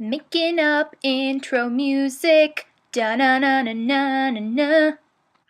Making up intro music. Da-na-na-na-na-na-na.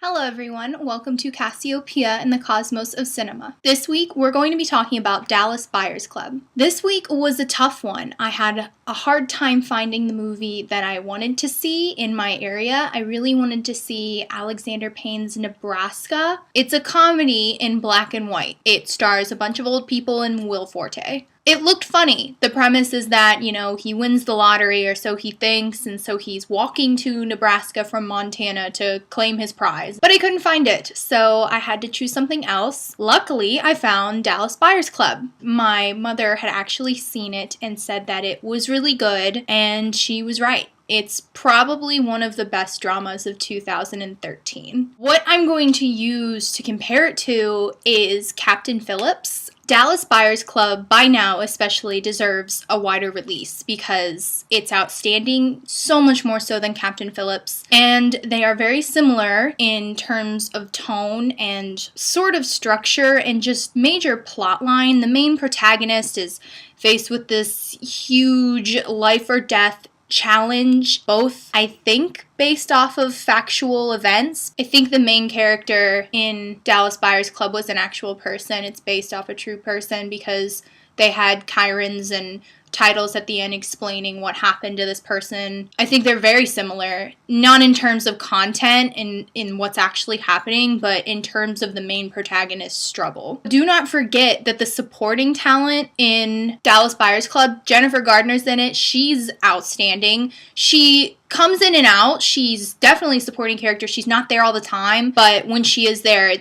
Hello everyone, welcome to Cassiopeia and the Cosmos of Cinema. This week we're going to be talking about Dallas Buyers Club. This week was a tough one. I had a hard time finding the movie that I wanted to see in my area. I really wanted to see Alexander Payne's Nebraska. It's a comedy in black and white. It stars a bunch of old people and Will Forte. It looked funny. The premise is that, he wins the lottery, or so he thinks, and so he's walking to Nebraska from Montana to claim his prize. But I couldn't find it, so I had to choose something else. Luckily, I found Dallas Buyers Club. My mother had actually seen it and said that it was really good, and she was right. It's probably one of the best dramas of 2013. What I'm going to use to compare it to is Captain Phillips. Dallas Buyers Club, by now especially, deserves a wider release because it's outstanding, so much more so than Captain Phillips. And they are very similar in terms of tone and sort of structure and just major plot line. The main protagonist is faced with this huge life or death challenge, both, I think, based off of factual events. I think the main character in Dallas Buyers Club was an actual person. It's based off a true person because they had chirons and titles at the end explaining what happened to this person. I think they're very similar, not in terms of content and in what's actually happening, but in terms of the main protagonist's struggle. Do not forget that the supporting talent in Dallas Buyers Club, Jennifer Gardner's in it. She's outstanding. She comes in and out. She's definitely a supporting character. She's not there all the time, but when she is there,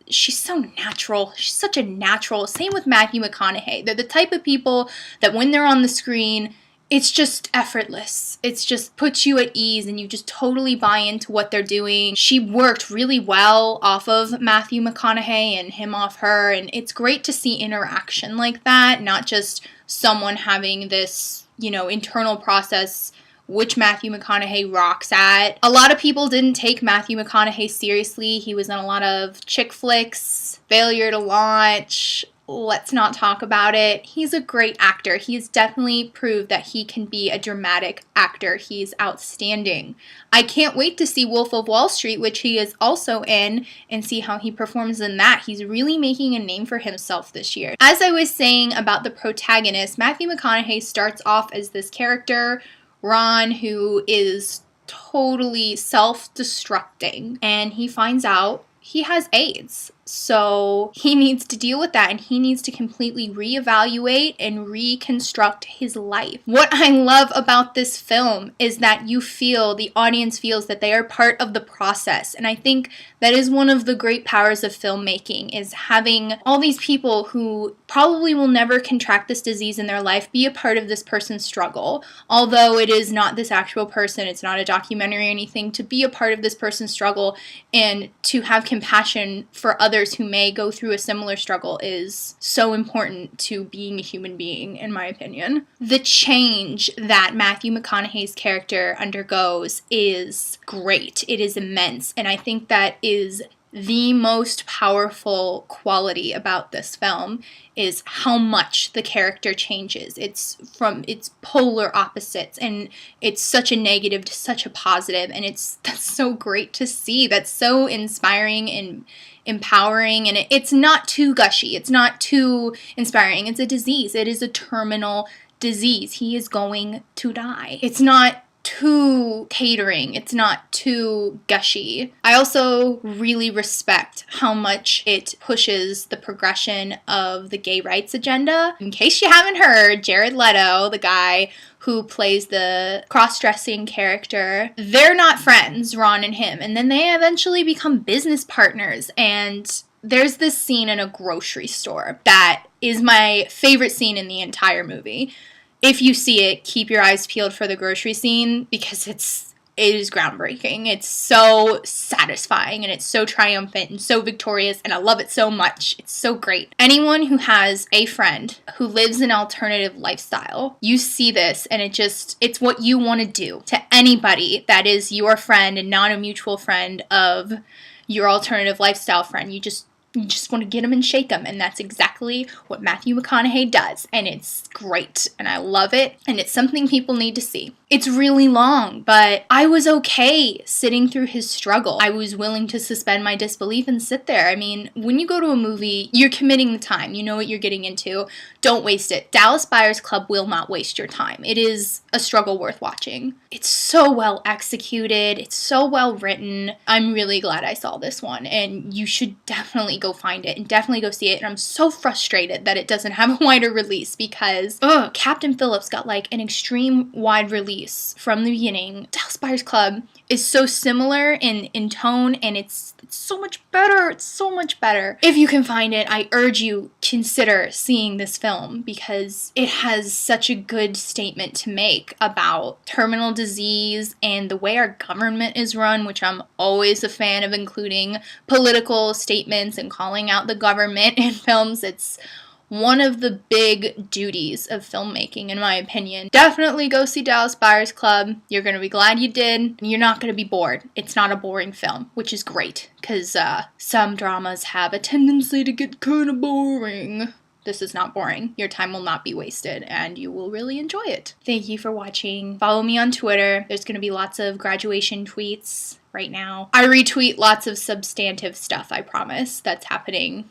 she's so natural. She's such a natural. Same with Matthew McConaughey. They're the type of people that when they're on the screen, it's just effortless. It's just puts you at ease and you just totally buy into what they're doing. She worked really well off of Matthew McConaughey and him off her, and it's great to see interaction like that, not just someone having this, internal process which Matthew McConaughey rocks at. A lot of people didn't take Matthew McConaughey seriously. He was in a lot of chick flicks, Failure to Launch, Let's Not Talk About It. He's a great actor. He's definitely proved that he can be a dramatic actor. He's outstanding. I can't wait to see Wolf of Wall Street, which he is also in, and see how he performs in that. He's really making a name for himself this year. As I was saying about the protagonist, Matthew McConaughey starts off as this character, Ron, who is totally self-destructing, and he finds out he has AIDS. So he needs to deal with that, and he needs to completely reevaluate and reconstruct his life. What I love about this film is that the audience feels that they are part of the process. And I think that is one of the great powers of filmmaking, is having all these people who probably will never contract this disease in their life be a part of this person's struggle. Although it is not this actual person, it's not a documentary or anything, to be a part of this person's struggle and to have compassion for others who may go through a similar struggle is so important to being a human being, in my opinion. The change that Matthew McConaughey's character undergoes is great. It is immense, and I think that is the most powerful quality about this film, is how much the character changes. It's polar opposites, and it's such a negative to such a positive, and that's so great to see. That's so inspiring and empowering, and it's not too gushy. It's not too inspiring. It's a disease. It is a terminal disease. He is going to die. It's not too catering. It's not too gushy. I also really respect how much it pushes the progression of the gay rights agenda. In case you haven't heard, Jared Leto, the guy who plays the cross-dressing character, they're not friends, Ron and him, and then they eventually become business partners. And there's this scene in a grocery store that is my favorite scene in the entire movie. If you see it, keep your eyes peeled for the grocery scene, because it is groundbreaking. It's so satisfying, and it's so triumphant and so victorious, and I love it so much. It's so great. Anyone who has a friend who lives an alternative lifestyle, you see this, and it's what you want to do to anybody that is your friend and not a mutual friend of your alternative lifestyle friend. You just You just want to get them and shake them, and that's exactly what Matthew McConaughey does, and it's great, and I love it, and it's something people need to see. It's really long, but I was okay sitting through his struggle. I was willing to suspend my disbelief and sit there. I mean, when you go to a movie, you're committing the time. You know what you're getting into. Don't waste it. Dallas Buyers Club will not waste your time. It is a struggle worth watching. It's so well executed. It's so well written. I'm really glad I saw this one, and you should definitely go find it and definitely go see it. And I'm so frustrated that it doesn't have a wider release because, Captain Phillips got like an extreme wide release from the beginning. Dallas Buyers Club is so similar in tone, and it's so much better. It's so much better. If you can find it, I urge you, consider seeing this film because it has such a good statement to make about terminal disease and the way our government is run, which I'm always a fan of including political statements and calling out the government in films. It's one of the big duties of filmmaking, in my opinion. Definitely go see Dallas Buyers Club. You're going to be glad you did. You're not going to be bored. It's not a boring film, which is great, because some dramas have a tendency to get kind of boring. This is not boring. Your time will not be wasted, and you will really enjoy it. Thank you for watching. Follow me on Twitter. There's going to be lots of graduation tweets right now. I retweet lots of substantive stuff, I promise, that's happening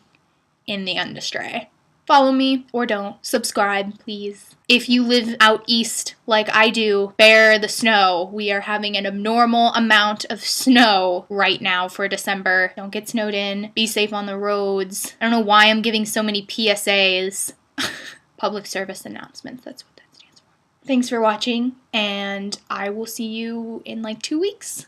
in the industry. Follow me, or don't. Subscribe, please. If you live out east like I do, bear the snow. We are having an abnormal amount of snow right now for December. Don't get snowed in. Be safe on the roads. I don't know why I'm giving so many PSAs. Public service announcements, that's what that stands for. Thanks for watching, and I will see you in like 2 weeks.